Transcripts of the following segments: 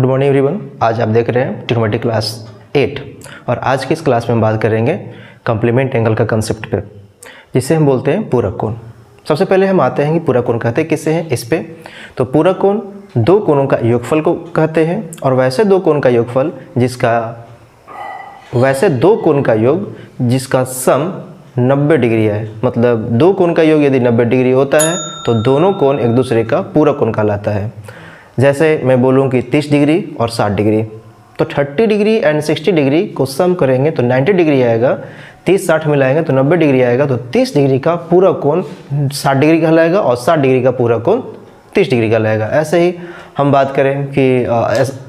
Good morning everyone. आज आप देख रहे हैं ट्रिग्नोमेट्री क्लास 8 और आज की इस क्लास में हम बात करेंगे कॉम्प्लीमेंट एंगल का कंसेप्ट पे, जिसे हम बोलते हैं पूरक कोण। सबसे पहले हम आते हैं कि पूरक कोण कहते हैं किसे हैं इस पे। तो पूरक कोण दो कोणों का योगफल को कहते हैं और वैसे दो कोण का योगफल का योग जिसका सम 90 डिग्री है। मतलब दो कोण का योग यदि 90 डिग्री होता है तो दोनों कोण एक दूसरे का पूरक कोण कहलाता है। जैसे मैं बोलूँ कि 30 डिग्री और 60 डिग्री, तो 30 डिग्री एंड 60 डिग्री को सम करेंगे तो 90 डिग्री आएगा। 30-60 मिलाएंगे तो 90 डिग्री आएगा। तो 30 डिग्री का पूरक कोण 60 डिग्री कहलाएगा और 60 डिग्री का पूरक कोण 30 डिग्री कहलाएगा। ऐसे ही हम बात करें कि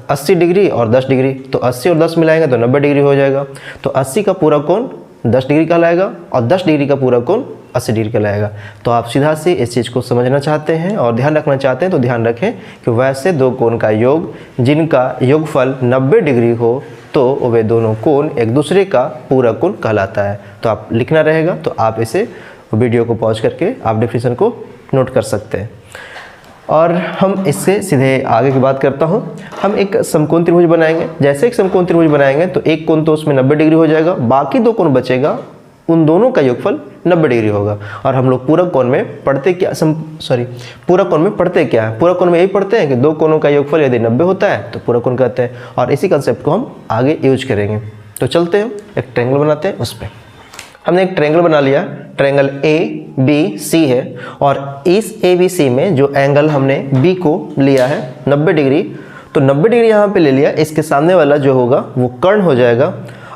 80 डिग्री और 10 डिग्री, तो 80 और 10 मिलाएंगे तो 90 डिग्री हो जाएगा। तो 80 का पूरक कोण 10 डिग्री कहलाएगा और 10 डिग्री का पूरक कोण 80 डिग्री कहलाएगा। तो आप सीधा से इस चीज़ को समझना चाहते हैं और ध्यान रखना चाहते हैं तो ध्यान रखें कि वैसे दो कोण का योग जिनका योगफल 90 डिग्री हो तो वे दोनों कोण एक दूसरे का पूरक कोण कहलाता है। तो आप लिखना रहेगा, तो आप इसे वीडियो को पॉज करके आप डेफिनेशन को नोट कर सकते हैं। और हम इससे सीधे आगे की बात करता हूँ। हम एक समकोण त्रिभुज बनाएंगे। जैसे एक समकोण त्रिभुज बनाएंगे तो एक कोण तो उसमें 90 डिग्री हो जाएगा, बाकी दो कोण बचेगा, उन दोनों का योगफल 90 डिग्री होगा। और हम लोग पूरक कोण में पढ़ते क्या पूरक कोण में पढ़ते क्या है? पूरक कोण में यही पढ़ते हैं कि दो कोणों का योगफल यदि 90 होता है तो पूरक कोण कहते हैं और इसी कंसेप्ट को हम आगे यूज करेंगे। तो चलते हैं एक ट्रायंगल बनाते हैं। उस पर हमने एक ट्रायंगल बना लिया। ट्रायंगल ABC है और इस ABC में जो एंगल हमने B को लिया है 90 डिग्री, तो 90 डिग्री यहाँ पे ले लिया। इसके सामने वाला जो होगा वो कर्ण हो जाएगा।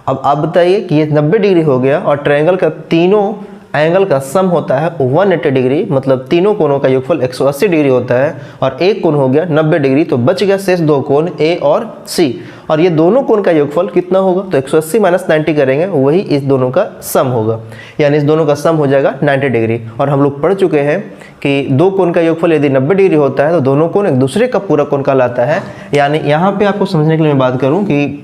अब आप बताइए कि ये 90 डिग्री हो गया और ट्रायंगल का तीनों एंगल का सम होता है 180 डिग्री, मतलब तीनों कोणों का योगफल 180 डिग्री होता है और एक कोण हो गया 90 डिग्री। तो बच गया शेष दो कोण A और C और ये दोनों कोण का योगफल कितना होगा? तो 180 माइनस 90 करेंगे, वही इस दोनों का सम होगा, यानी इस दोनों का सम हो जाएगा 90 डिग्री। और हम लोग पढ़ चुके हैं कि दो कोण का योगफल यदि 90 डिग्री होता है तो दोनों कोण एक दूसरे का पूरक कोण कहलाता है। यानी यहाँ पे आपको समझने के लिए मैं बात करूँ कि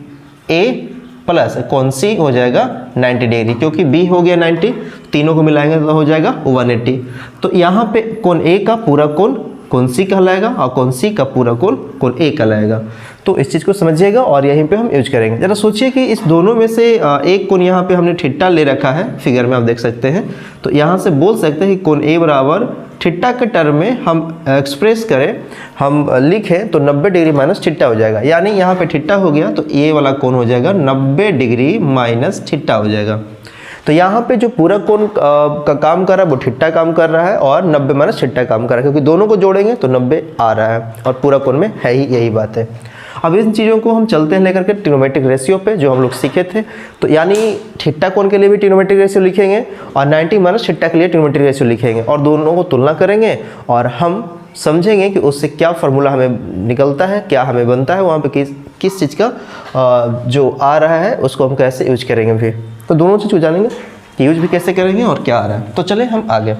A प्लस कोण C हो जाएगा 90 डिग्री, क्योंकि B हो गया 90, तीनों को मिलाएंगे तो हो जाएगा 180। तो यहाँ पे कोण A का पूरक कोण कोण C कहलाएगा और कोण C का पूरक कोण कोण A कहलाएगा। तो इस चीज़ को समझिएगा और यहीं पे हम यूज करेंगे। जरा सोचिए कि इस दोनों में से एक कोण यहाँ पे हमने थीटा ले रखा है, फिगर में आप देख सकते हैं। तो यहाँ से बोल सकते हैं कि कोण A बराबर थीटा के टर्म में हम एक्सप्रेस करें, हम लिखें तो 90 डिग्री माइनस थीटा हो जाएगा। यानी यहाँ पे थीटा हो गया तो ये वाला कोण हो जाएगा 90 डिग्री माइनस थीटा हो जाएगा। तो यहाँ पे जो पूरक कोण का काम कर रहा है वो थीटा काम कर रहा है और 90 माइनस थीटा काम कर रहा है, क्योंकि दोनों को जोड़ेंगे तो 90 आ रहा है और पूरक कोण में है ही यही बात है। अब इन चीज़ों को हम चलते हैं लेकर के ट्रिग्नोमेट्रिक रेशियो पे जो हम लोग सीखे थे। तो यानी थीटा कोण के लिए भी ट्रिग्नोमेट्रिक रेशियो लिखेंगे और 90 माइनस थीटा के लिए ट्रिग्नोमेट्रिक रेशियो लिखेंगे और दोनों को तुलना करेंगे और हम समझेंगे कि उससे क्या फार्मूला हमें निकलता है, क्या हमें बनता है, वहाँ पे किस चीज़ का जो आ रहा है उसको हम कैसे यूज करेंगे। फिर तो दोनों चीज़ को जानेंगे कि यूज भी कैसे करेंगे और क्या आ रहा है। तो चले हम आगे।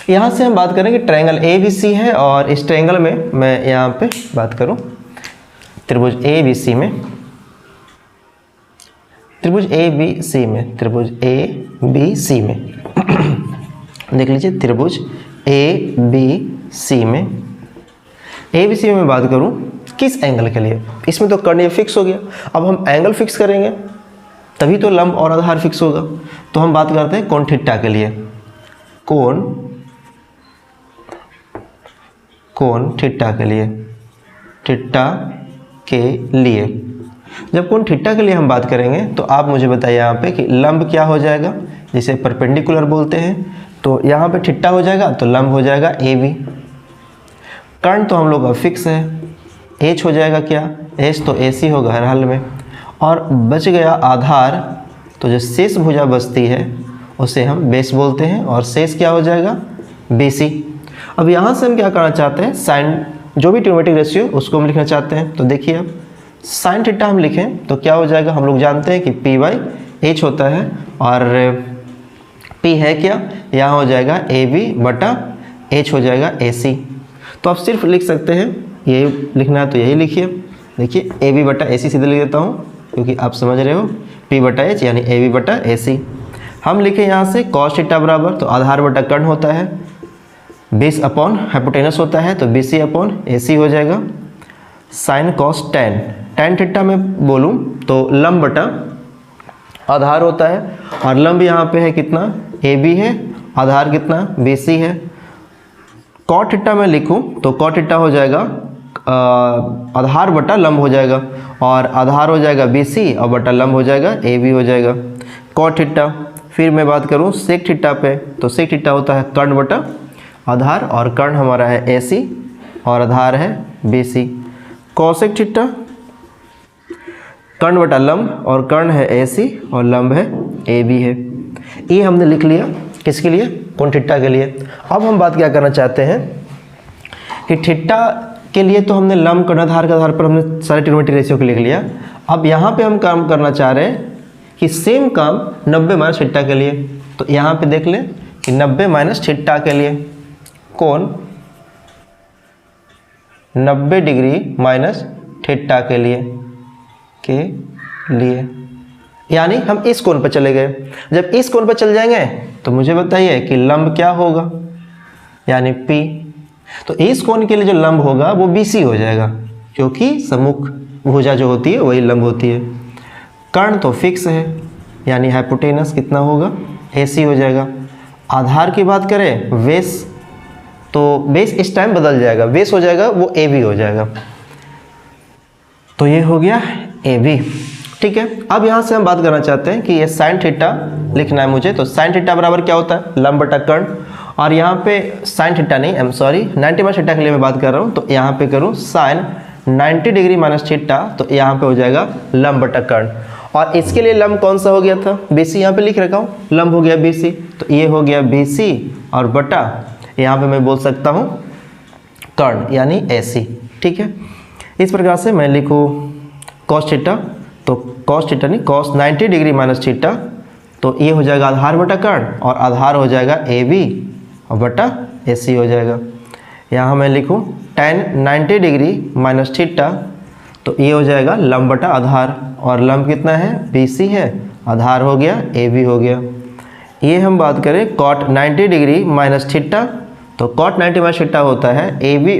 यहाँ से हम बात करेंगे ट्रायंगल ABC है और इस ट्रायंगल में मैं यहाँ पे बात करूँ त्रिभुज ABC में देख लीजिए त्रिभुज ABC में बात करूं किस एंगल के लिए। इसमें तो कर्ण फिक्स हो गया, अब हम एंगल फिक्स करेंगे तभी तो लंब और आधार फिक्स होगा। तो हम बात करते हैं कोण थीटा के लिए। कोण थीटा के लिए जब कोण थीटा के लिए हम बात करेंगे तो आप मुझे बताइए यहाँ पे कि लंब क्या हो जाएगा, जिसे परपेंडिकुलर बोलते हैं। तो यहाँ पे थीटा हो जाएगा तो लंब हो जाएगा AB। कर्ण तो हम लोग का फिक्स है, H हो जाएगा क्या, H तो AC होगा हर हाल में। और बच गया आधार, तो जो शेष भुजा बचती है उसे हम बेस बोलते हैं और शेष क्या हो जाएगा BC। अब यहाँ से हम क्या करना चाहते हैं, साइन जो भी ट्रिग्नोमेट्रिक रेशियो उसको हम लिखना चाहते हैं। तो देखिए अब साइन थीटा हम लिखें तो क्या हो जाएगा, हम लोग जानते हैं कि P/H होता है और P है क्या, यहाँ हो जाएगा AB बटा H हो जाएगा AC। तो आप सिर्फ लिख सकते हैं, ये लिखना है तो यही लिखिए। देखिए AB बटा AC सीधे लिख देता हूँ क्योंकि आप समझ रहे हो, P बटा H यानी AB बटा AC। हम लिखें यहाँ से cos थीटा बराबर, तो आधार बटा कर्ण होता है, 20 अपॉन हाइपोटेनस होता है तो BC अपॉन AC हो जाएगा। Sine cos tan, tan theta में बोलूँ तो लंब बटा आधार होता है, और लंब यहाँ पे है कितना, ए बी है, आधार कितना, बी सी है। कॉट थीटा में लिखूँ तो कॉट थीटा हो जाएगा आधार बटा लंब हो जाएगा, और आधार हो जाएगा बी सी और बटा लंब हो जाएगा ए बी हो जाएगा। कॉट थीटा, फिर मैं बात करूँ सेक थीटा पे, तो सेक थीटा होता है कर्ण बटा आधार, और कर्ण हमारा है ए सी और आधार है बी सी। कॉसेक थीटा, कर्ण बटा लंब, और कर्ण है ए सी और लंब है ए बी है। ये हमने लिख लिया किसके लिए, कोण थीटा के लिए। अब हम बात क्या करना चाहते हैं कि थीटा के लिए तो हमने लंब कर्ण आधार के आधार पर हमने सारे ट्रिग्नोमेट्रिक रेशियो को लिख लिया। अब यहाँ पे हम काम करना चाह रहे हैं कि सेम काम 90 माइनस थीटा के लिए। तो यहाँ पे देख लें कि 90 माइनस थीटा के लिए कोण 90 डिग्री माइनस थीटा के लिए यानी हम इस कोण पर चले गए। जब इस कोण पर चल जाएंगे तो मुझे बताइए कि लंब क्या होगा, यानी P। तो इस कोण के लिए जो लंब होगा वो BC हो जाएगा, क्योंकि सम्मुख भुजा जो होती है वही लंब होती है। कर्ण तो फिक्स है, यानी हाइपोटेनस कितना होगा, AC हो जाएगा। आधार की बात करें बेस, तो बेस इस टाइम बदल जाएगा, बेस हो जाएगा वो AB हो जाएगा। तो ये हो गया AB, ठीक है। अब यहाँ से हम बात करना चाहते हैं कि ये साइन थीटा लिखना है मुझे। तो साइन थीटा बराबर क्या होता है, लंब बटा कर्ण, और यहाँ पे साइन थीटा नहीं, I am sorry 90 minus theta के लिए मैं बात कर रहा हूँ। तो यहाँ पे करूँ साइन 90 डिग्री माइनस थीटा, तो यहाँ पे हो जाएगा लंब बटा कर्ण। और इसके लिए लंब कौन सा हो गया था, BC, यहाँ पे लिख रखा हूँ, लंब हो गया BC। तो ये हो गया BC और बटा यहाँ पे मैं बोल सकता हूँ कर्ण यानी AC, ठीक है। इस प्रकार से मैं लिखूँ कॉस थीटा, तो कॉस थीटा नहीं कॉस 90 डिग्री माइनस थीटा, तो ये हो जाएगा आधार बटा कर्ण, और आधार हो जाएगा AB और बटा AC हो जाएगा। यहाँ मैं लिखूँ tan 90 डिग्री माइनस थीटा, तो ये हो जाएगा लंब बटा आधार, और लंब कितना है, BC है, आधार हो गया AB हो गया। ये हम बात करें कॉट 90 डिग्री माइनस थीटा, तो कॉट 90 माइनस थीटा होता है AB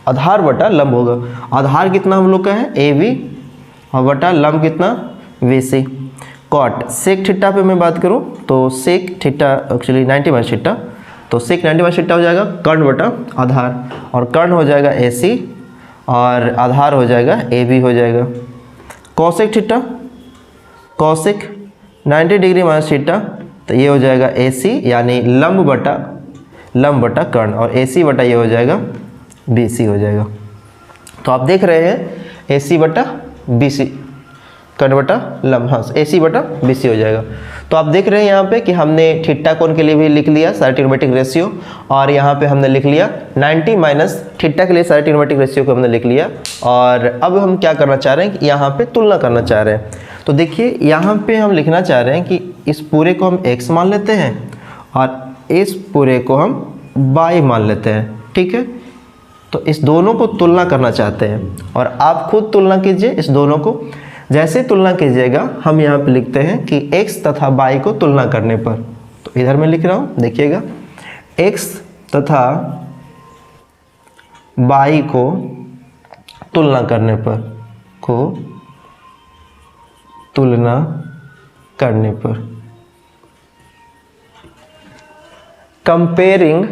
आधार बटा लंब होगा। आधार कितना हम लोग का है AB और बटा लंब कितना BC। कॉट सेक थीटा पे मैं बात करूं तो sec theta actually 90 minus theta, तो सेक 90 माइनस थीटा हो जाएगा कर्ण बटा आधार, और कर्ण हो जाएगा AC और आधार हो जाएगा AB हो जाएगा। Cosec theta, cosec 90 degree minus theta, तो ये हो जाएगा AC यानी लंब बटा कर्ण, और AC बटा ये हो जाएगा BC हो जाएगा। तो आप देख रहे हैं AC बटा BC, कर्ण बटा लंब, हाँ AC बटा BC हो जाएगा। तो आप देख रहे हैं यहाँ पे कि हमने थीटा कोण के लिए भी लिख लिया सारे ट्रिग्नोमेट्रिक रेशियो, और यहाँ पे हमने लिख लिया 90 माइनस थीटा के लिए सारे ट्रिग्नोमेट्रिक रेशियो को हमने लिख लिया। और अब हम क्या करना चाह रहे हैं कि यहाँ पे तुलना करना चाह रहे हैं। तो देखिए यहाँ पे हम लिखना चाह रहे हैं कि इस पूरे को हम x मान लेते हैं और इस पूरे को हम y मान लेते हैं, ठीक है। तो इस दोनों को तुलना करना चाहते हैं, और आप खुद तुलना कीजिए इस दोनों को। जैसे तुलना कीजिएगा हम यहाँ पे लिखते हैं कि x तथा y को तुलना करने पर, तो इधर मैं लिख रहा हूँ देखिएगा, x तथा y को तुलना करने पर, comparing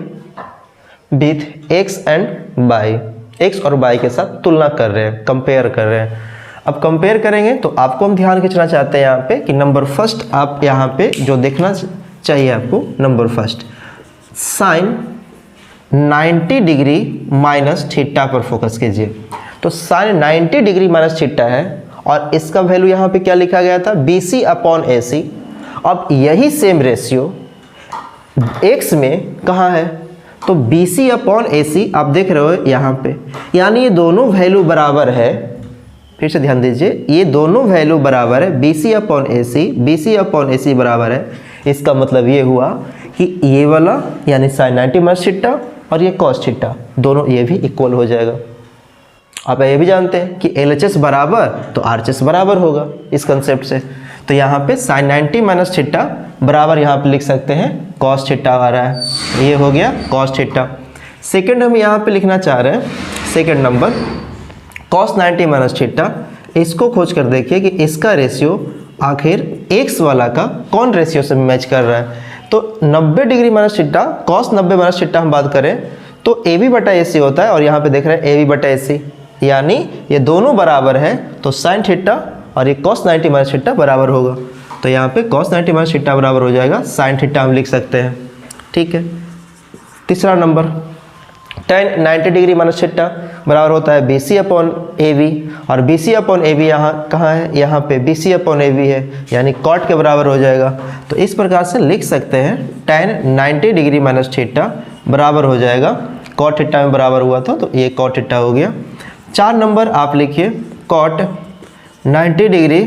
with x and y, x और y के साथ तुलना कर रहे हैं, कंपेयर कर रहे हैं। अब कंपेयर करेंगे तो आपको हम ध्यान खींचना चाहते हैं यहाँ पे कि नंबर फर्स्ट आप यहाँ पे जो देखना चाहिए आपको, number first sine 90 degree minus theta पर फोकस कीजिए। तो साइन 90 डिग्री माइनस थीटा है, और इसका वैल्यू यहाँ पे क्या लिखा गया था, BC अपॉन AC। अब यही सेम रेशियो x में कहाँ है, तो BC अपॉन AC आप देख रहे हो यहाँ पे, यानी ये दोनों वैल्यू बराबर है। फिर से ध्यान दीजिए, ये दोनों वैल्यू बराबर है, BC अपॉन AC बराबर है। इसका मतलब ये हुआ कि ये वाला यानी साइन 90 माइनस थीटा और ये कॉस थीटा, दोनों ये भी इक्वल हो जाएगा। आप ये भी जानते हैं कि LHS बराबर तो RHS बराबर होगा इस कंसेप्ट से। तो यहाँ पे साइन 90 माइनस थीटा बराबर यहाँ पे लिख सकते हैं कॉस थीटा आ रहा है, ये हो गया कॉस थीटा। सेकेंड हम यहाँ पे लिखना चाह रहे हैं, second number cos 90 minus theta, इसको खोज कर देखिए कि इसका रेशियो आखिर x वाला का कौन रेशियो से मैच कर रहा है। तो 90 degree minus theta, cos 90 minus theta हम बात करें तो AB बटा AC होता है, और यहाँ पे देख रहे हैं AB बटा AC, यानी ये दोनों बराबर है, तो sin थीटा और ये cos 90 माइनस थीटा बराबर होगा। तो यहाँ पे cos 90 माइनस थीटा बराबर हो जाएगा sin थीटा, हम लिख सकते हैं। ठीक है, तीसरा number tan 90 degree minus theta बराबर होता है BC अपॉन AB, और BC अपॉन AB यहाँ कहाँ है, यहाँ पे BC अपॉन AB है, यानी cot के बराबर हो जाएगा। तो इस प्रकार से लिख सकते हैं tan 90 डिग्री माइनस थीटा बराबर हो जाएगा cot थीटा में बराबर हुआ था, तो ये cot थीटा हो गया। 4 नंबर आप लिखिए cot 90 डिग्री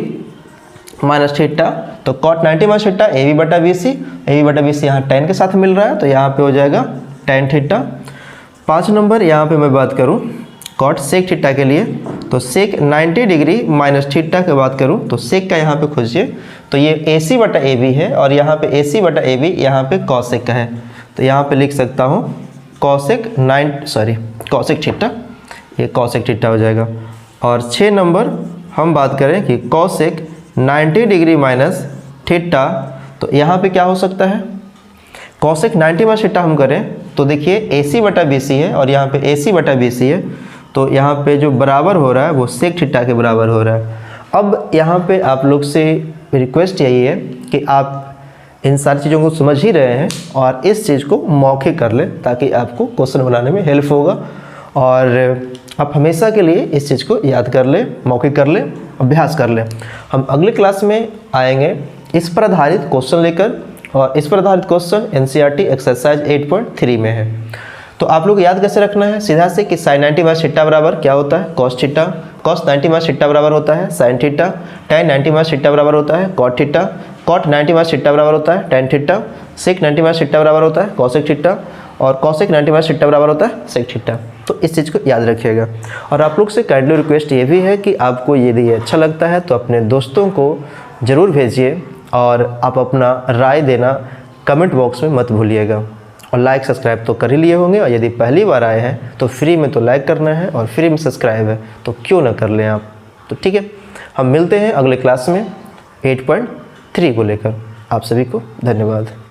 माइनस थीटा, तो cot 90 माइनस थीटा AB बटा BC यहाँ tan के साथ मिल रहा है, तो यहाँ पे हो जाएगा tan थीटा। 5 नंबर यहाँ पे मैं बात करूँ cot sec थीटा के लिए, तो sec 90 डिग्री माइनस थीटा की बात करूँ तो sec का यहाँ पे खोजिए, तो ये AC बटा AB है, और यहाँ पे AC बटा AB यहाँ पे cosec का है, तो यहाँ पे लिख सकता हूँ cosec थीटा, ये cosec थीटा हो जाएगा। और 6 नंबर हम बात करें कि cosec 90 डिग्री माइनस थीटा, तो यहाँ पे क्या हो सकता है, cosec 90 माइनस थीटा हम करें तो देखिए AC बटा BC है, और यहाँ पे AC बटा BC है, तो यहाँ पे जो बराबर हो रहा है वो sec थीटा के बराबर हो रहा है। अब यहाँ पे आप लोग से रिक्वेस्ट यही है कि आप इन सारी चीज़ों को समझ ही रहे हैं और इस चीज़ को मौखिक कर लें, ताकि आपको क्वेश्चन बनाने में हेल्प होगा, और आप हमेशा के लिए इस चीज़ को याद कर लें, मौखिक कर लें, अभ्यास कर लें। हम अगले क्लास में आएंगे इस पर आधारित क्वेश्चन लेकर, और इस पर आधारित क्वेश्चन NCERT एक्सरसाइज 8.3 में है। तो आप लोग याद कैसे रखना है, सीधा से कि sin 90 माइनस थीटा बराबर क्या होता है, cos theta, cos 90 minus theta बराबर होता है sin theta, tan 90 minus theta बराबर होता है cot theta, cot 90 minus theta बराबर होता है tan theta, sec 90 minus theta बराबर होता है cosec थीटा, और cosec 90 माइनस थीटा बराबर होता है sec थीटा। तो इस चीज़ को याद रखिएगा। और आप लोग से काइंडली रिक्वेस्ट ये भी है कि आपको यदि ये अच्छा लगता है तो अपने दोस्तों को ज़रूर भेजिए, और आप अपना राय देना कमेंट बॉक्स में मत भूलिएगा, और लाइक सब्सक्राइब तो कर ही लिए होंगे, और यदि पहली बार आए हैं तो फ्री में तो लाइक करना है, और फ्री में सब्सक्राइब है तो क्यों ना कर लें आप। तो ठीक है, हम मिलते हैं अगले क्लास में 8.3 को लेकर। आप सभी को धन्यवाद।